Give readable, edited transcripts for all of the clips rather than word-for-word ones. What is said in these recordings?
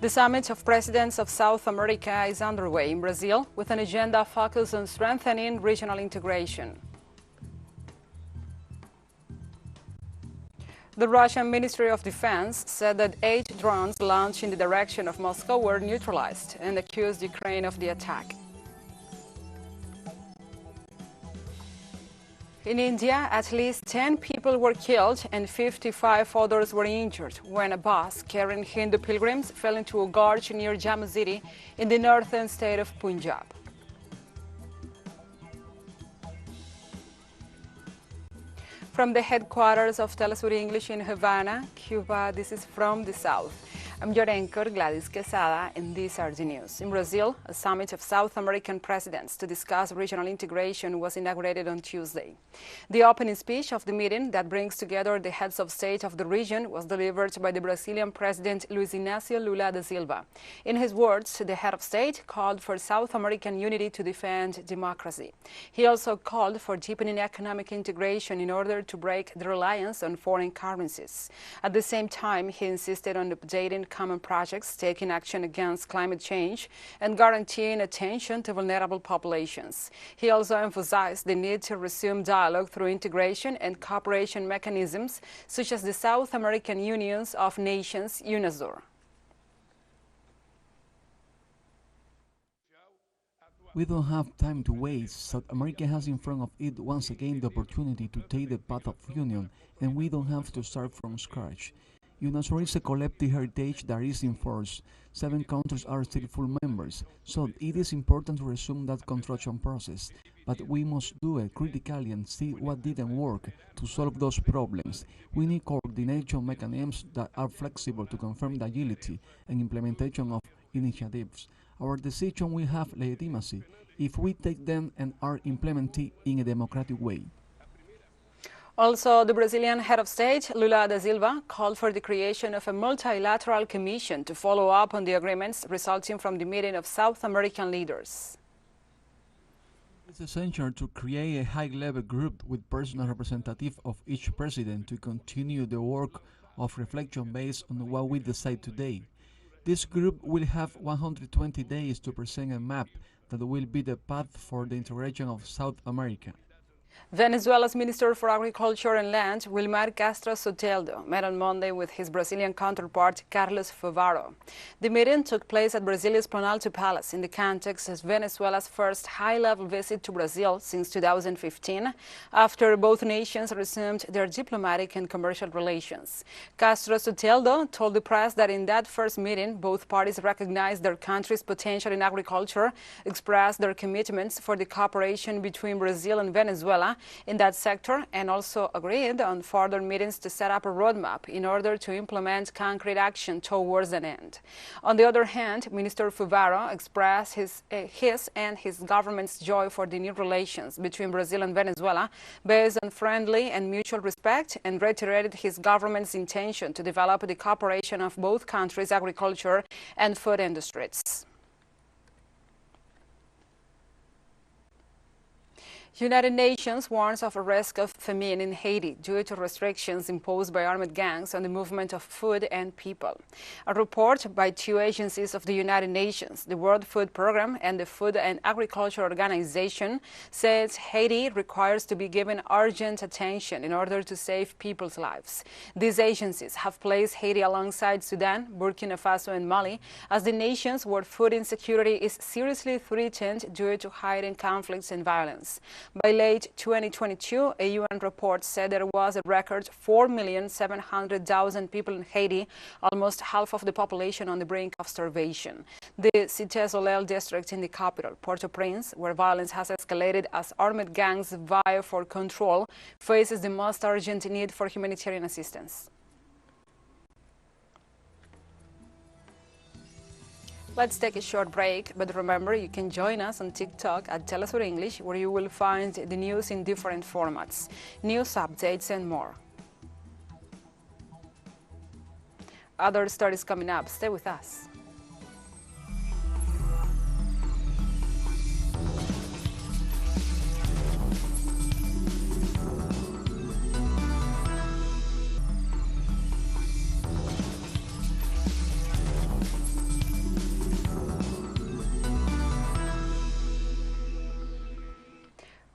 The summit of presidents of South America is underway in Brazil with an agenda focused on strengthening regional integration. The Russian Ministry of Defense said that 8 drones launched in the direction of Moscow were neutralized and accused Ukraine of the attack. In India, at least 10 people were killed and 55 others were injured when a bus carrying Hindu pilgrims fell into a gorge near Jammu City in the northern state of Punjab. From the headquarters of TeleSUR English in Havana, Cuba, this is From the South. I'm your anchor, Gladys Quesada, and these are the news. In Brazil, a summit of South American presidents to discuss regional integration was inaugurated on Tuesday. The opening speech of the meeting that brings together the heads of state of the region was delivered by the Brazilian President Luiz Inácio Lula da Silva. In his words, the head of state called for South American unity to defend democracy. He also called for deepening economic integration in order to break the reliance on foreign currencies. At the same time, he insisted on updating common projects, taking action against climate change, and guaranteeing attention to vulnerable populations. He also emphasized the need to resume dialogue through integration and cooperation mechanisms, such as the South American Unions of Nations, UNASUR. We don't have time to waste. South America has in front of it once again the opportunity to take the path of union, and we don't have to start from scratch. UNASUR is a collective heritage that is in force. 7 countries are still full members, so it is important to resume that construction process. But we must do it critically and see what didn't work to solve those problems. We need coordination mechanisms that are flexible to confirm the agility and implementation of initiatives. Our decision will have legitimacy if we take them and are implemented in a democratic way. Also, the Brazilian head of state, Lula da Silva, called for the creation of a multilateral commission to follow up on the agreements resulting from the meeting of South American leaders. It's essential to create a high-level group with personal representative of each president to continue the work of reflection based on what we decide today. This group will have 120 days to present a map that will be the path for the integration of South America. Venezuela's Minister for Agriculture and Land, Wilmar Castro Soteldo, met on Monday with his Brazilian counterpart, Carlos Favaro. The meeting took place at Brazil's Planalto Palace in the context of Venezuela's first high-level visit to Brazil since 2015, after both nations resumed their diplomatic and commercial relations. Castro Soteldo told the press that in that first meeting, both parties recognized their country's potential in agriculture, expressed their commitments for the cooperation between Brazil and Venezuela in that sector, and also agreed on further meetings to set up a roadmap in order to implement concrete action towards an end. On the other hand, Minister Favaro expressed his and his government's joy for the new relations between Brazil and Venezuela based on friendly and mutual respect, and reiterated his government's intention to develop the cooperation of both countries' agriculture and food industries. United Nations warns of a risk of famine in Haiti due to restrictions imposed by armed gangs on the movement of food and people. A report by 2 agencies of the United Nations, the World Food Programme and the Food and Agriculture Organization, says Haiti requires to be given urgent attention in order to save people's lives. These agencies have placed Haiti alongside Sudan, Burkina Faso and Mali as the nations where food insecurity is seriously threatened due to heightened conflicts and violence. By late 2022, a UN report said there was a record 4,700,000 people in Haiti, almost half of the population on the brink of starvation. The Cité Soleil district in the capital, Port-au-Prince, where violence has escalated as armed gangs vie for control, faces the most urgent need for humanitarian assistance. Let's take a short break, but remember, you can join us on TikTok at TeleSUR English, where you will find the news in different formats, news updates and more. Other stories coming up. Stay with us.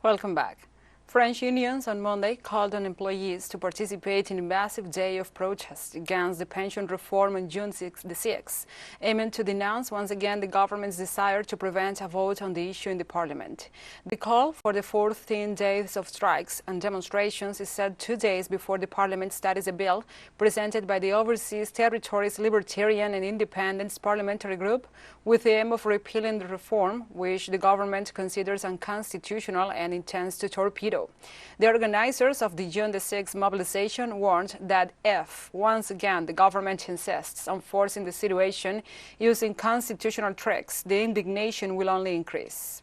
Welcome back. French unions on Monday called on employees to participate in a massive day of protest against the pension reform on June 6, aiming to denounce once again the government's desire to prevent a vote on the issue in the parliament. The call for the 14 days of strikes and demonstrations is set 2 days before the parliament studies a bill presented by the Overseas Territories Libertarian and Independence Parliamentary Group with the aim of repealing the reform, which the government considers unconstitutional and intends to torpedo. The organizers of the June 6 mobilization warned that if, once again, the government insists on forcing the situation using constitutional tricks, the indignation will only increase.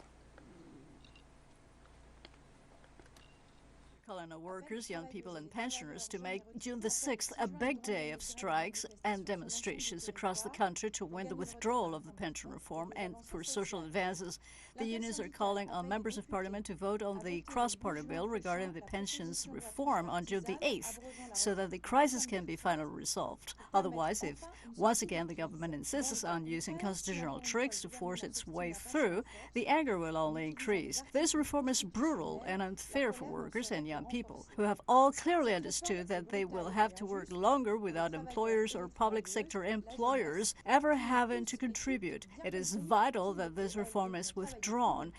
Calling on workers, young people and pensioners to make June the 6th a big day of strikes and demonstrations across the country to win the withdrawal of the pension reform and for social advances. The unions are calling on members of parliament to vote on the cross-party bill regarding the pensions reform on June the 8th so that the crisis can be finally resolved. Otherwise, if once again the government insists on using constitutional tricks to force its way through, the anger will only increase. This reform is brutal and unfair for workers and young people who have all clearly understood that they will have to work longer without employers or public sector employers ever having to contribute. It is vital that this reform is withdrawn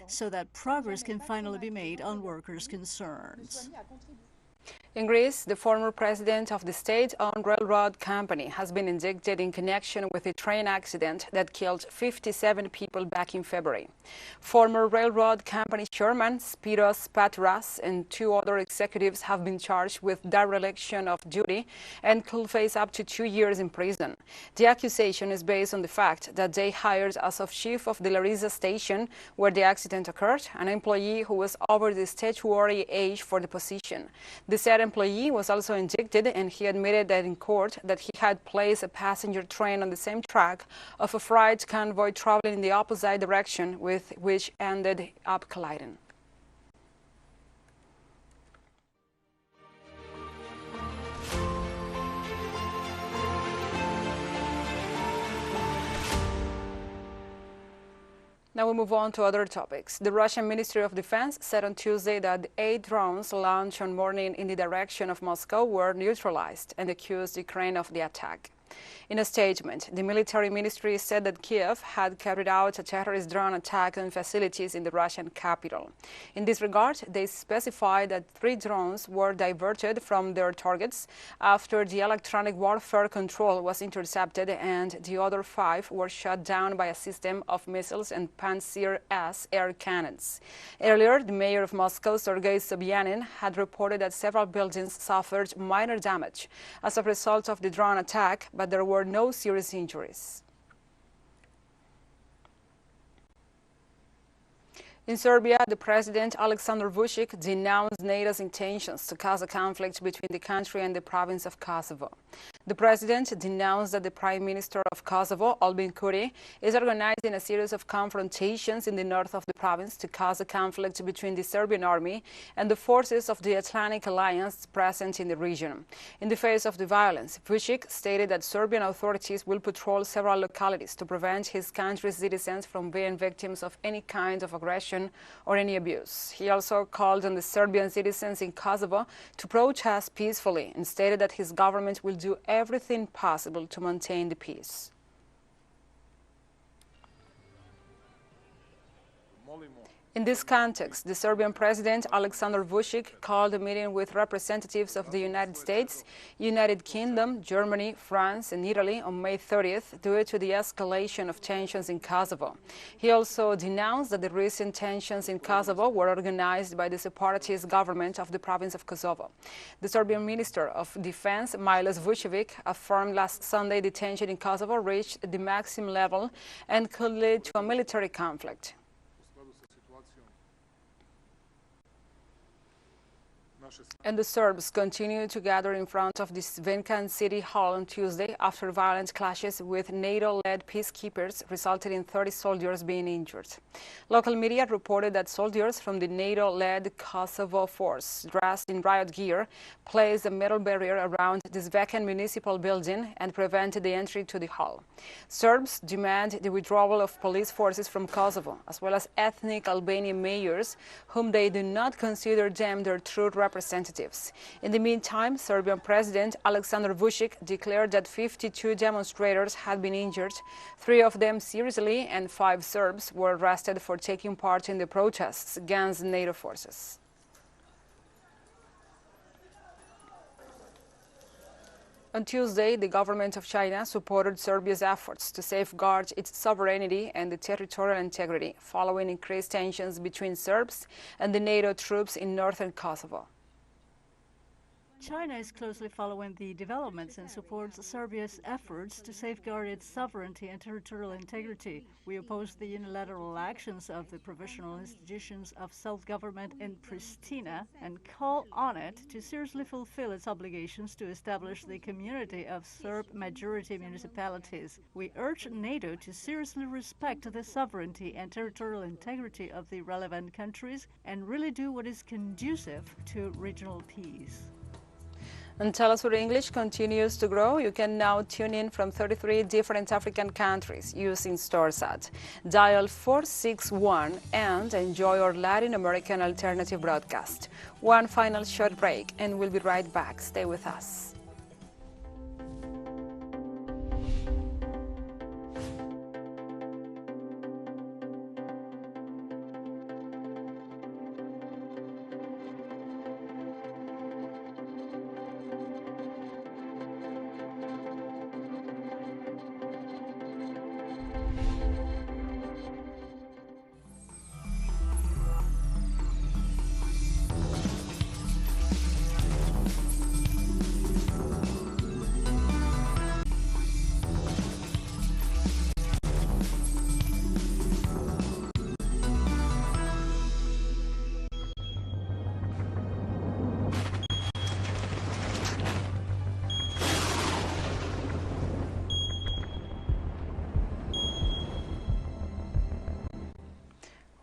so that progress can finally be made on workers' concerns. In Greece, the former president of the state-owned railroad company has been indicted in connection with a train accident that killed 57 people back in February. Former railroad company chairman Spiros Patras and 2 other executives have been charged with dereliction of duty and could face up to 2 years in prison. The accusation is based on the fact that they hired as of chief of the Larissa station where the accident occurred an employee who was over the statutory age for the position. The said employee was also indicted, and he admitted that in court that he had placed a passenger train on the same track of a freight convoy traveling in the opposite direction, with which ended up colliding. Now we move on to other topics. The Russian Ministry of Defense said on Tuesday that 8 drones launched on morning in the direction of Moscow were neutralized and accused Ukraine of the attack. In a statement, the military ministry said that Kiev had carried out a terrorist drone attack on facilities in the Russian capital. In this regard, they specified that 3 drones were diverted from their targets after the electronic warfare control was intercepted, and the other 5 were shot down by a system of missiles and Pantsir-S air cannons. Earlier, the mayor of Moscow, Sergei Sobyanin, had reported that several buildings suffered minor damage as a result of the drone attack, but there were no serious injuries. In Serbia, the president, Aleksandar Vučić, denounced NATO's intentions to cause a conflict between the country and the province of Kosovo. The president denounced that the Prime Minister of Kosovo, Albin Kurti, is organizing a series of confrontations in the north of the province to cause a conflict between the Serbian army and the forces of the Atlantic Alliance present in the region. In the face of the violence, Vučić stated that Serbian authorities will patrol several localities to prevent his country's citizens from being victims of any kind of aggression or any abuse. He also called on the Serbian citizens in Kosovo to protest peacefully and stated that his government will do everything possible to maintain the peace. In this context, the Serbian president, Aleksandar Vučić, called a meeting with representatives of the United States, United Kingdom, Germany, France, and Italy on May 30th due to the escalation of tensions in Kosovo. He also denounced that the recent tensions in Kosovo were organized by the separatist government of the province of Kosovo. The Serbian Minister of Defense, Milos Vučević, affirmed last Sunday the tension in Kosovo reached the maximum level and could lead to a military conflict. And the Serbs continued to gather in front of this vacant city hall on Tuesday after violent clashes with NATO-led peacekeepers resulted in 30 soldiers being injured. Local media reported that soldiers from the NATO-led Kosovo force, dressed in riot gear, placed a metal barrier around this vacant municipal building and prevented the entry to the hall. Serbs demand the withdrawal of police forces from Kosovo, as well as ethnic Albanian mayors, whom they do not consider them their true representatives. In the meantime, Serbian President Aleksandar Vučić declared that 52 demonstrators had been injured, 3 of them seriously, and 5 Serbs were arrested for taking part in the protests against NATO forces. On Tuesday, the government of China supported Serbia's efforts to safeguard its sovereignty and the territorial integrity following increased tensions between Serbs and the NATO troops in northern Kosovo. China is closely following the developments and supports Serbia's efforts to safeguard its sovereignty and territorial integrity. We oppose the unilateral actions of the provisional institutions of self-government in Pristina and call on it to seriously fulfill its obligations to establish the community of Serb-majority municipalities. We urge NATO to seriously respect the sovereignty and territorial integrity of the relevant countries and really do what is conducive to regional peace. And TeleSUR English continues to grow. You can now tune in from 33 different African countries using StoreSat. Dial 461 and enjoy our Latin American alternative broadcast. One final short break and we'll be right back. Stay with us.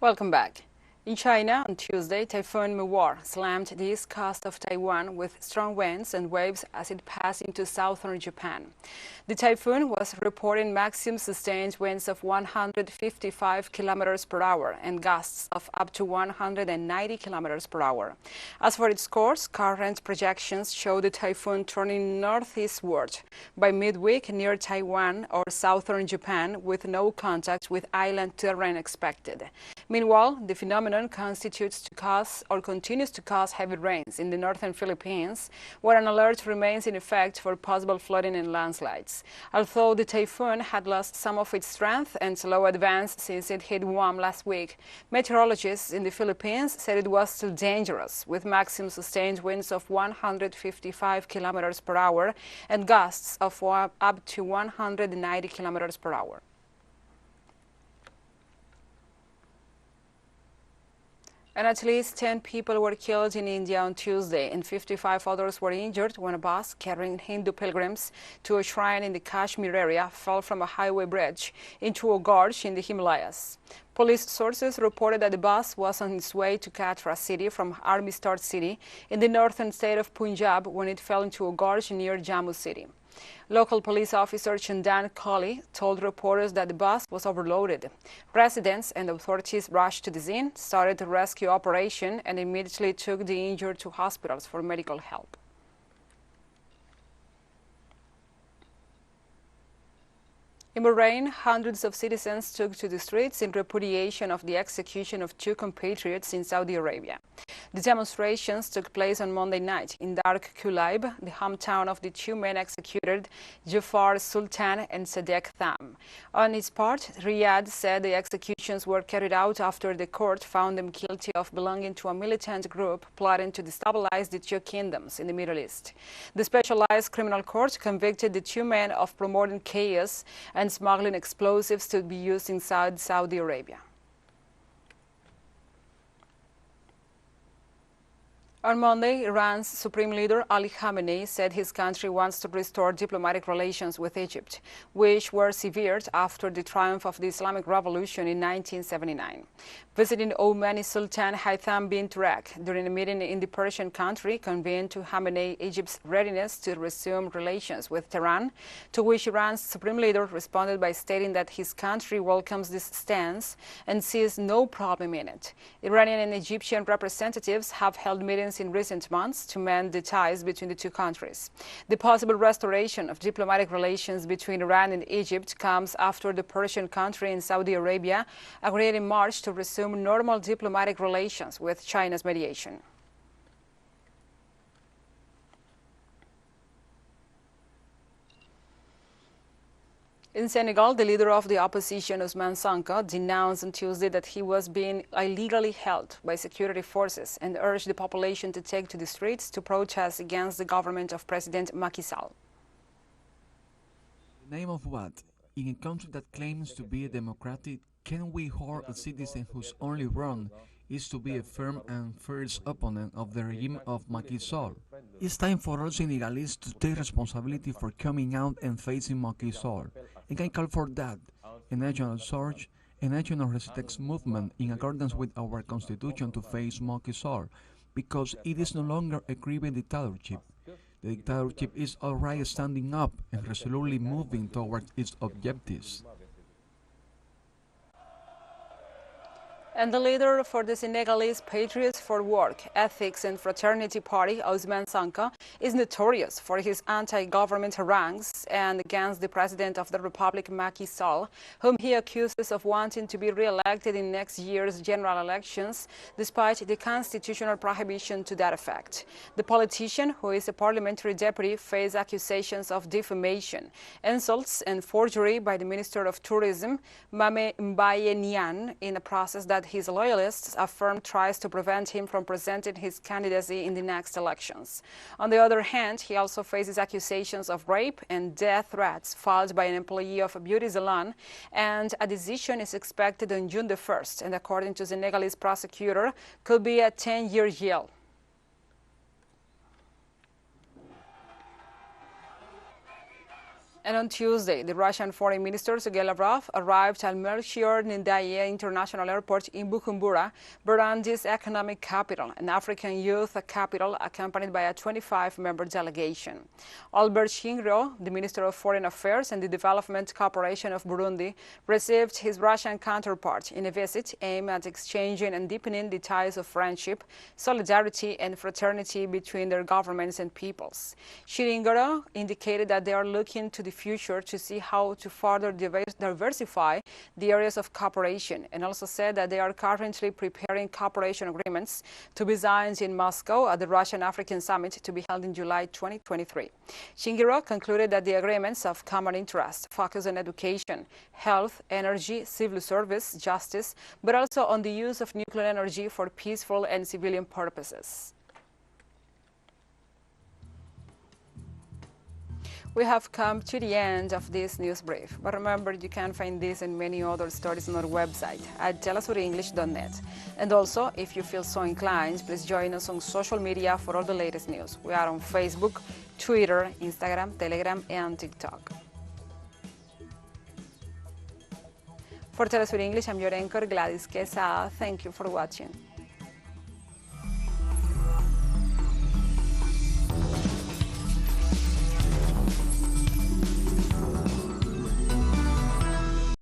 Welcome back. In China, on Tuesday, Typhoon Moore slammed the east coast of Taiwan with strong winds and waves as it passed into southern Japan. The typhoon was reporting maximum sustained winds of 155 kilometers per hour and gusts of up to 190 kilometers per hour. As for its course, current projections show the typhoon turning northeastward by midweek near Taiwan or southern Japan with no contact with island terrain expected. Meanwhile, the phenomenon continues to cause heavy rains in the northern Philippines, where an alert remains in effect for possible flooding and landslides. Although the typhoon had lost some of its strength and slow advance since it hit Guam last week, meteorologists in the Philippines said it was still dangerous, with maximum sustained winds of 155 kilometers per hour and gusts of up to 190 kilometers per hour. And at least 10 people were killed in India on Tuesday, and 55 others were injured when a bus carrying Hindu pilgrims to a shrine in the Kashmir area fell from a highway bridge into a gorge in the Himalayas. Police sources reported that the bus was on its way to Katra city from Army Start city in the northern state of Punjab when it fell into a gorge near Jammu city. Local police officer Chandan Kohli told reporters that the bus was overloaded. Residents and authorities rushed to the scene, started a rescue operation, and immediately took the injured to hospitals for medical help. In Bahrain, hundreds of citizens took to the streets in repudiation of the execution of 2 compatriots in Saudi Arabia. The demonstrations took place on Monday night in Dar Kulayb, the hometown of the 2 men executed, Jafar Sultan and Sadek Tham. On its part, Riyadh said the executions were carried out after the court found them guilty of belonging to a militant group plotting to destabilize the 2 kingdoms in the Middle East. The specialized criminal court convicted the 2 men of promoting chaos and smuggling explosives to be used inside Saudi Arabia. On Monday, Iran's Supreme Leader Ali Khamenei said his country wants to restore diplomatic relations with Egypt, which were severed after the triumph of the Islamic Revolution in 1979. Visiting Omani Sultan Haitham bin Turek during a meeting in the Persian country convened to Khamenei Egypt's readiness to resume relations with Tehran, to which Iran's Supreme Leader responded by stating that his country welcomes this stance and sees no problem in it. Iranian and Egyptian representatives have held meetings in recent months to mend the ties between the two countries. The possible restoration of diplomatic relations between Iran and Egypt comes after the Persian country and Saudi Arabia agreed in March to resume normal diplomatic relations with China's mediation. In Senegal, the leader of the opposition, Ousmane Sonko, denounced on Tuesday that he was being illegally held by security forces and urged the population to take to the streets to protest against the government of President Macky Sall. In the name of what? In a country that claims to be a democratic, can we hold a citizen whose only wrong is to be a firm and fierce opponent of the regime of Macky Sall? It's time for all Senegalese to take responsibility for coming out and facing Macky Sall. And I call for that, a national surge, a national resistance movement in accordance with our constitution to face Macky Sall, because it is no longer a criminal dictatorship. The dictatorship is already standing up and resolutely moving towards its objectives. And the leader for the Senegalese Patriots for Work, Ethics and Fraternity Party, Ousmane Sonko, is notorious for his anti-government harangues and against the president of the Republic, Macky Sall, whom he accuses of wanting to be re-elected in next year's general elections, despite the constitutional prohibition to that effect. The politician, who is a parliamentary deputy, faces accusations of defamation, insults and forgery by the Minister of Tourism, Mame Mbaye Niane, in a process that his loyalists affirm tries to prevent him from presenting his candidacy in the next elections. On the other hand, he also faces accusations of rape and death threats filed by an employee of a beauty salon, and a decision is expected on June the 1st, and according to Senegalese prosecutor, could be a 10-year jail. And on Tuesday, the Russian Foreign Minister Sergei Lavrov arrived at Melchior Ndadaye International Airport in Bujumbura, Burundi's economic capital, an African youth capital, accompanied by a 25-member delegation. Albert Shingiro, the Minister of Foreign Affairs and the Development Cooperation of Burundi, received his Russian counterpart in a visit aimed at exchanging and deepening the ties of friendship, solidarity, and fraternity between their governments and peoples. Shingiro indicated that they are looking to the future to see how to further diversify the areas of cooperation, and also said that they are currently preparing cooperation agreements to be signed in Moscow at the Russian-African Summit to be held in July 2023. Shingiro concluded that the agreements of common interest focus on education, health, energy, civil service, justice, but also on the use of nuclear energy for peaceful and civilian purposes. We have come to the end of this news brief, but remember you can find this and many other stories on our website at telesurenglish.net. And also, if you feel so inclined, please join us on social media for all the latest news. We are on Facebook, Twitter, Instagram, Telegram, and TikTok. For TeleSUR English, I'm your anchor, Gladys Quesada. Thank you for watching.